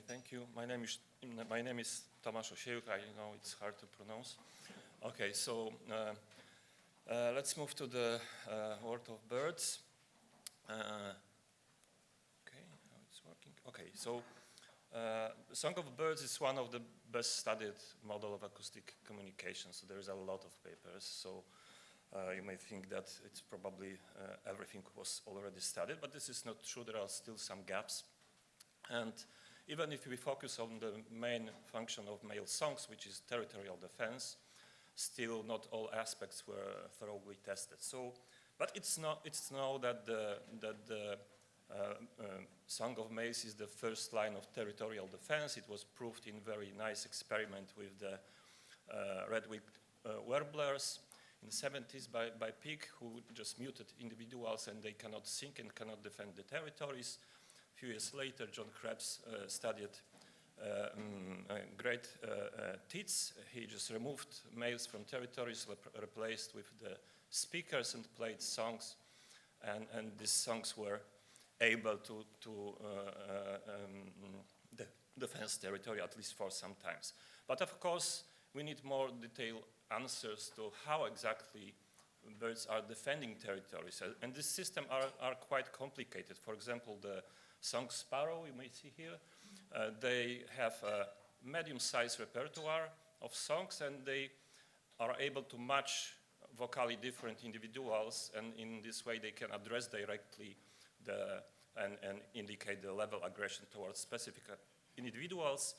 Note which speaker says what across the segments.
Speaker 1: thank you. My name is Tomasz Osiejuk. I know it's hard to pronounce. Okay, so let's move to the world of birds. Okay, how it's working. Okay, so Song of Birds is one of the best studied model of acoustic communication. So there is a lot of papers. So you may think that it's probably everything was already studied, but this is not true. There are still some gaps. And even if we focus on the main function of male songs, which is territorial defense, still not all aspects were thoroughly tested. So, but it's known that the Song of Males is the first line of territorial defense. It was proved in very nice experiment with the red-winged warblers in the 70s by Pig, who just muted individuals and they cannot sing and cannot defend the territories. A few years later, John Krebs studied great tits. He just removed males from territories, replaced with the speakers and played songs. And these songs were able to defend territory, at least for some times. But of course, we need more detailed answers to how exactly birds are defending territories. And this system are quite complicated. For example, the song sparrow, you may see here, they have a medium-sized repertoire of songs, and they are able to match vocally different individuals, and in this way they can address directly and indicate the level of aggression towards specific individuals.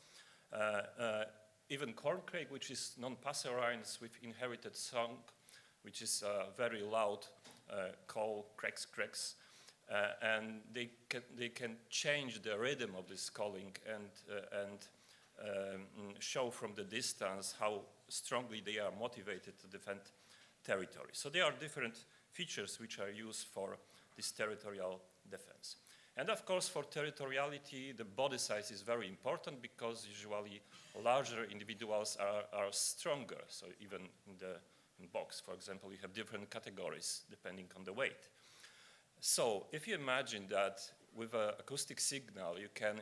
Speaker 1: Even corncrake, which is non-passerines with inherited song, which is a very loud call, cracks, cracks, and they can change the rhythm of this calling and show from the distance how strongly they are motivated to defend territory. So there are different features which are used for this territorial defense. And of course, for territoriality, the body size is very important because usually larger individuals are stronger. So even in the box, for example, you have different categories depending on the weight. So if you imagine that with an acoustic signal, you can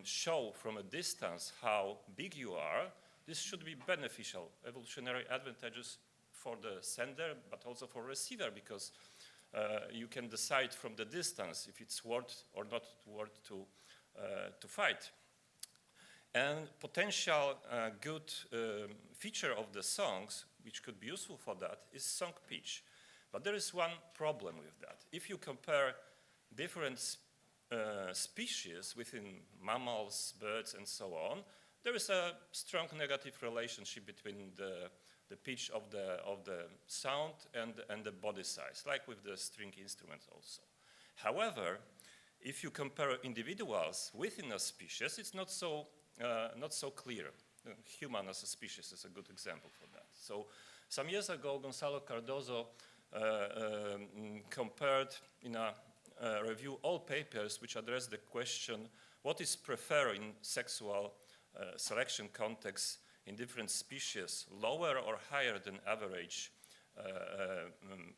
Speaker 1: show from a distance how big you are, this should be beneficial, evolutionary advantages for the sender, but also for receiver, because you can decide from the distance if it's worth or not worth to fight. And potential good feature of the songs, which could be useful for that, is song pitch. But there is one problem with that. If you compare different species within mammals, birds, and so on, there is a strong negative relationship between the pitch of the sound and the body size, like with the string instruments also. However, if you compare individuals within a species, it's not so clear. Human as a species is a good example for that. So some years ago, Gonzalo Cardozo compared in a review all papers which address the question, what is preferred in sexual selection context in different species, lower or higher than average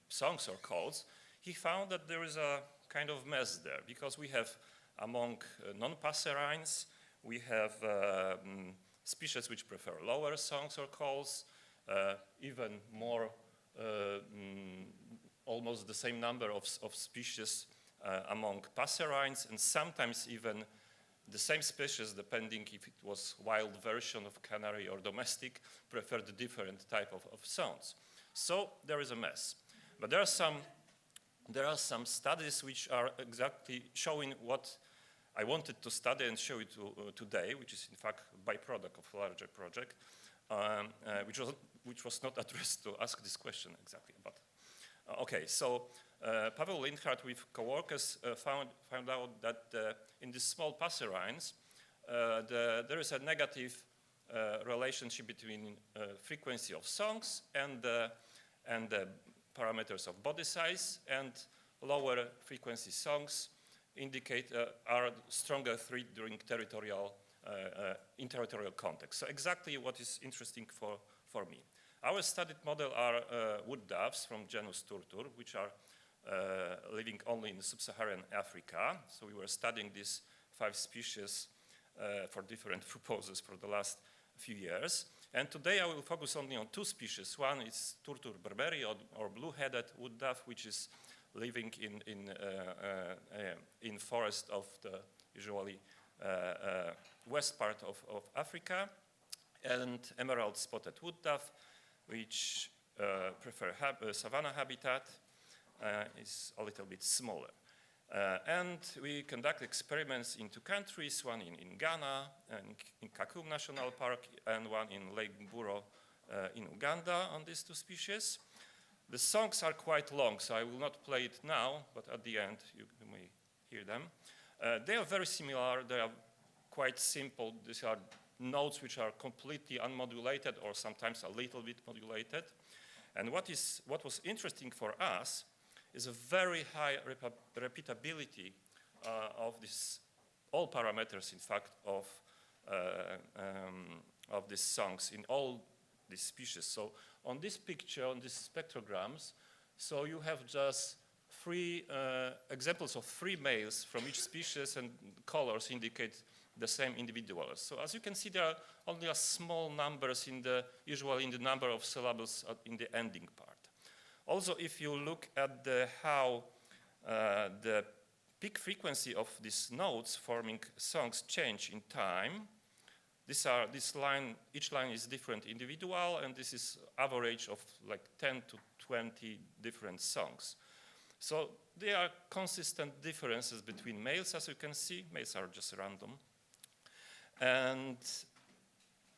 Speaker 1: songs or calls. He found that there is a kind of mess there, because we have among non-passerines, we have species which prefer lower songs or calls, even more, almost the same number of species among passerines, and sometimes even the same species, depending if it was wild version of canary or domestic, preferred a different type of sounds. So there is a mess. But there are some studies which are exactly showing what I wanted to study and show you today, which is in fact a byproduct of a larger project, which was not addressed to ask this question exactly. But okay, so Paweł Linhardt with co-workers found out that in these small passerines, there is a negative relationship between frequency of songs and the parameters of body size, and lower frequency songs indicate are stronger threat during in territorial context. So exactly what is interesting for me. Our studied model are wood doves from genus Turtur, which are living only in sub-Saharan Africa. So we were studying these 5 species for different purposes for the last few years. And today I will focus only on 2 species. One is Turtur berberi, or blue-headed wood dove, which is living in forest of the usually west part of Africa, and emerald spotted wood dove, which prefer savanna habitat, is a little bit smaller. And we conduct experiments in 2 countries, one in Ghana, and in Kakum National Park, and one in Lake Mburo in Uganda on these 2 species. The songs are quite long, so I will not play it now, but at the end you may hear them. They are very similar. They are quite simple. These are notes which are completely unmodulated or sometimes a little bit modulated. And what was interesting for us is a very high repeatability of all parameters, in fact, of these songs in all these species. So on this picture, on these spectrograms, so you have just 3 examples of 3 males from each species, and colors indicate the same individuals. So as you can see, there are only a small numbers usually in the number of syllables in the ending part. Also, if you look at how the peak frequency of these notes forming songs change in time, each line is different individual, and this is average of like 10 to 20 different songs. So there are consistent differences between males, as you can see. Males are just random. And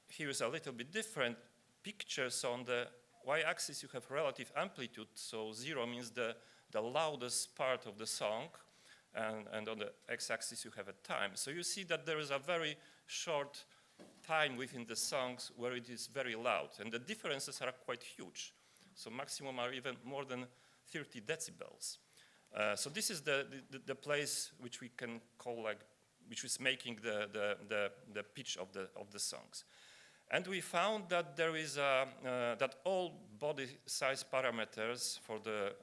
Speaker 1: here is a little bit different picture. So on the y-axis you have relative amplitude, so 0 means the loudest part of the song, and on the x-axis you have a time. So you see that there is a very short time within the songs where it is very loud, and the differences are quite huge. So maximum are even more than 30 decibels. So this is the place which we can call which is making the pitch of the songs. And we found that there is that all body size parameters for the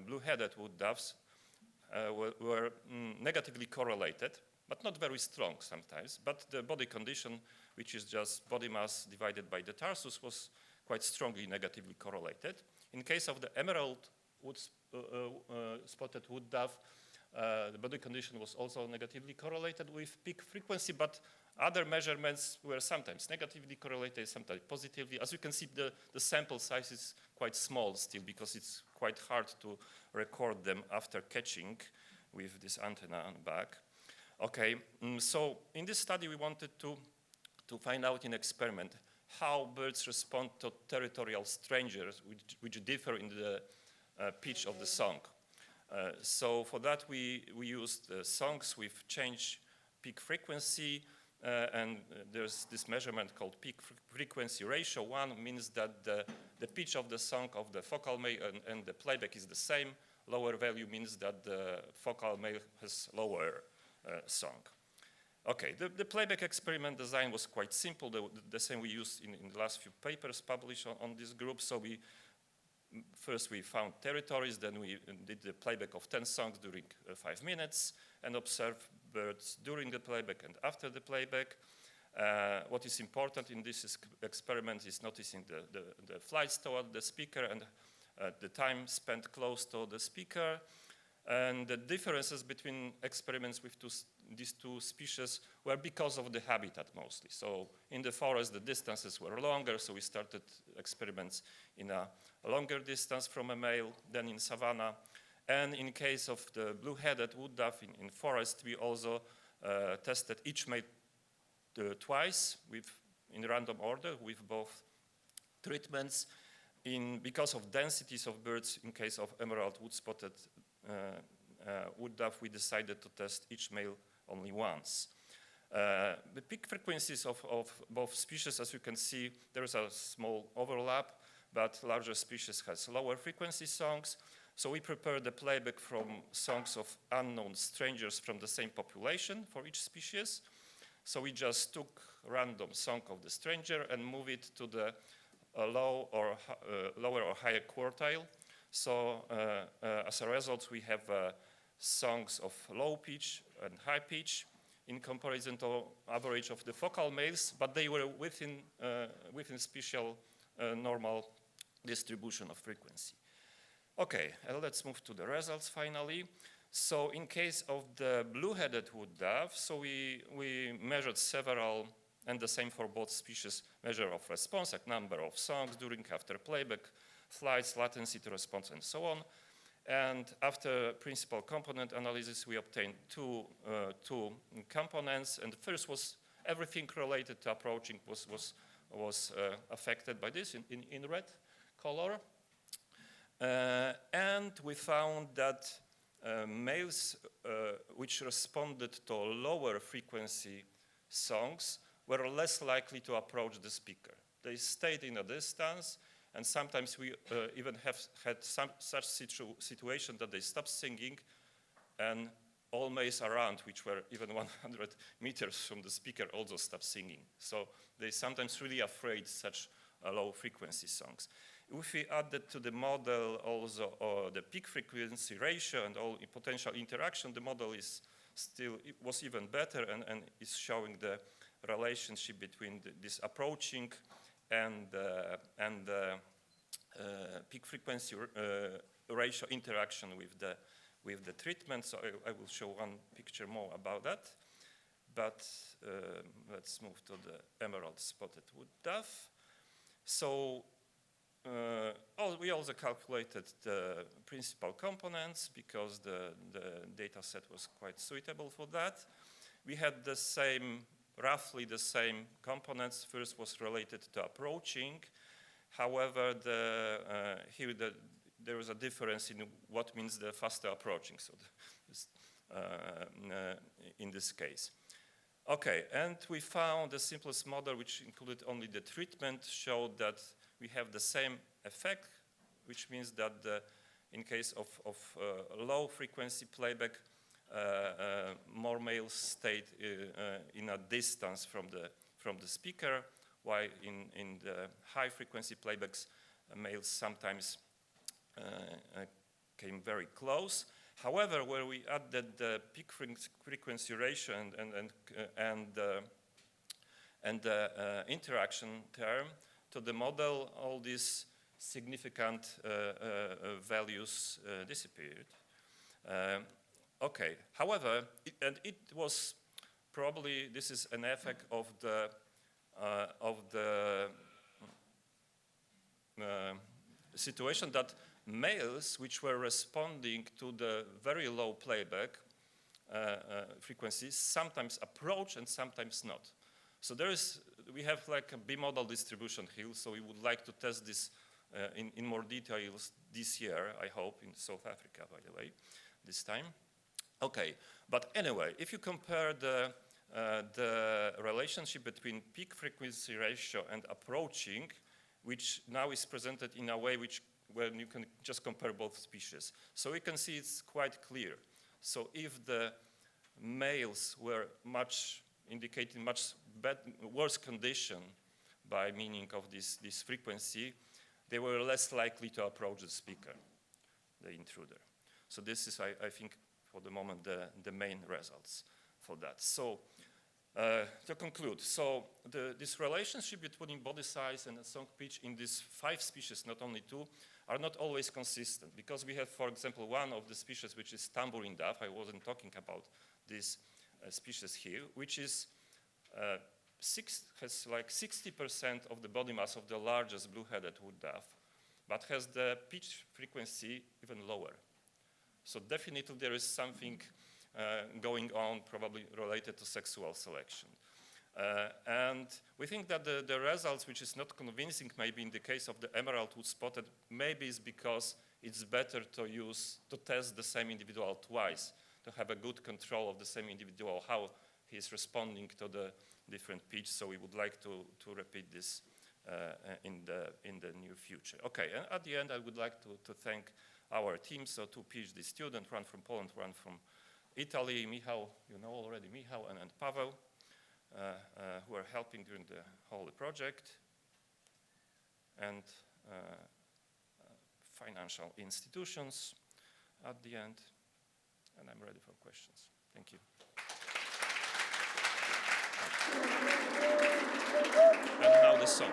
Speaker 1: blue-headed wood doves were negatively correlated, but not very strong sometimes. But the body condition, which is just body mass divided by the tarsus, was quite strongly negatively correlated. In case of the emerald spotted wood dove, the body condition was also negatively correlated with peak frequency, but other measurements were sometimes negatively correlated, sometimes positively. As you can see, the sample size is quite small still, because it's quite hard to record them after catching with this antenna on the back. Okay, so in this study we wanted to find out in experiment how birds respond to territorial strangers which differ in the pitch of the song. So for that we used songs with change peak frequency, and there's this measurement called peak frequency ratio. 1 means that the pitch of the song of the focal male and the playback is the same. Lower value means that the focal male has lower song. Okay, the playback experiment design was quite simple, the same we used in the last few papers published on this group. So first we found territories, then we did the playback of 10 songs during 5 minutes, and observed birds during the playback and after the playback. What is important in this experiment is noticing the flights toward the speaker and the time spent close to the speaker. And the differences between experiments with these 2 species were because of the habitat mostly. So in the forest the distances were longer, so we started experiments in a longer distance from a male than in savanna. And in case of the blue-headed wood dove in forest, we also tested each male twice in random order with both treatments. Because of densities of birds, in case of emerald wood-spotted wood dove, we decided to test each male only once. The peak frequencies of both species, as you can see, there is a small overlap, but larger species has lower frequency songs. So we prepared the playback from songs of unknown strangers from the same population for each species. So we just took random song of the stranger and move it to the lower or higher quartile. So as a result, we have songs of low pitch and high pitch. in comparison to average of the focal males, but they were within special normal distribution of frequency. Okay, let's move to the results finally. So in case of the blue-headed wood dove, so we measured several, and the same for both species, measure of response, like number of songs during, after playback, flights, latency to response, and so on. And after principal component analysis, we obtained two components. And the first was everything related to approaching was affected by this in red color. And we found that males which responded to lower frequency songs were less likely to approach the speaker. They stayed in a distance, and sometimes we even have had such situation that they stopped singing, and all males around, which were even 100 meters from the speaker, also stopped singing. So they sometimes really afraid such low frequency songs. If we added to the model also the peak frequency ratio and all potential interaction, the model was even better and is showing the relationship between this approaching and peak frequency ratio interaction with the treatment. So I will show one picture more about that. But let's move to the emerald spotted wood dove. So we also calculated the principal components because the data set was quite suitable for that. We had roughly the same components. First was related to approaching. However, here there was a difference in what means the faster approaching, so in this case. Okay, and we found the simplest model, which included only the treatment, showed that we have the same effect, which means that in case of low frequency playback, more males stayed in a distance from the speaker, while in the high frequency playbacks, males sometimes came very close. However, where we added the peak frequency ratio and the interaction term to the model, all these significant values disappeared. Okay, however, it was probably, this is an effect of the situation that males which were responding to the very low playback frequencies sometimes approach and sometimes not. So we have like a bimodal distribution here, so we would like to test this in more details this year, I hope, in South Africa, by the way, this time. Okay, but anyway, if you compare the relationship between peak frequency ratio and approaching, which now is presented in a way where you can just compare both species. So we can see it's quite clear. So if the males were indicating much worse condition by meaning of this frequency, they were less likely to approach the speaker, the intruder. So this is, I think, for the moment, the main results for that. So to conclude, so this relationship between body size and song pitch in these 5 species, not only 2, are not always consistent, because we have, for example, one of the species which is tambourine dove. I wasn't talking about this species here, which is has like 60% of the body mass of the largest blue-headed wood dove, but has the pitch frequency even lower. So definitely there is something going on, probably related to sexual selection. And we think that the results, which is not convincing maybe in the case of the emerald wood spotted, maybe is because it's better to test the same individual twice, to have a good control of the same individual, how he's responding to the different pitch. So we would like to repeat this in the near future. Okay, and at the end, I would like to thank our team, so 2 PhD students, one from Poland, one from Italy, Michał, you know already Michał, and Paweł, who are helping during the whole project, and financial institutions at the end, and I'm ready for questions. Thank you. song.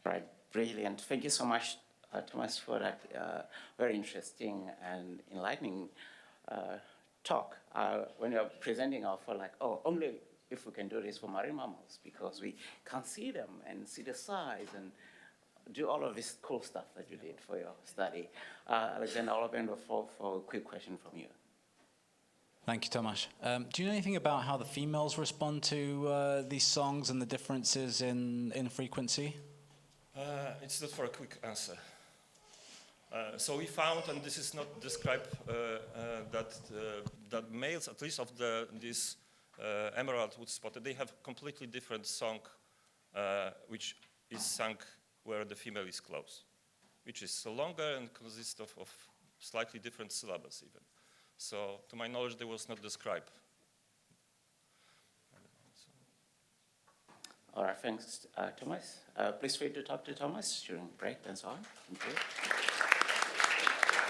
Speaker 2: Right, brilliant. Thank you so much, Tomasz, for that very interesting and enlightening talk. When you're presenting, I felt like, oh, only if we can do this for marine mammals, because we can't see them and see the size and do all of this cool stuff that you did for your study. Alexander, I'll open the floor for a quick question from you.
Speaker 3: Thank you, Tomasz. Do you know anything about how the females respond to these songs and the differences in frequency?
Speaker 1: It's not for a quick answer. So we found, and this is not described, that males, at least of this emerald wood spotted, they have completely different song, which is sung where the female is close, which is longer and consists of slightly different syllables even. So to my knowledge, they was not described.
Speaker 2: All right, thanks, Tomasz. Please feel free to talk to Tomasz during break and so on. Thank you.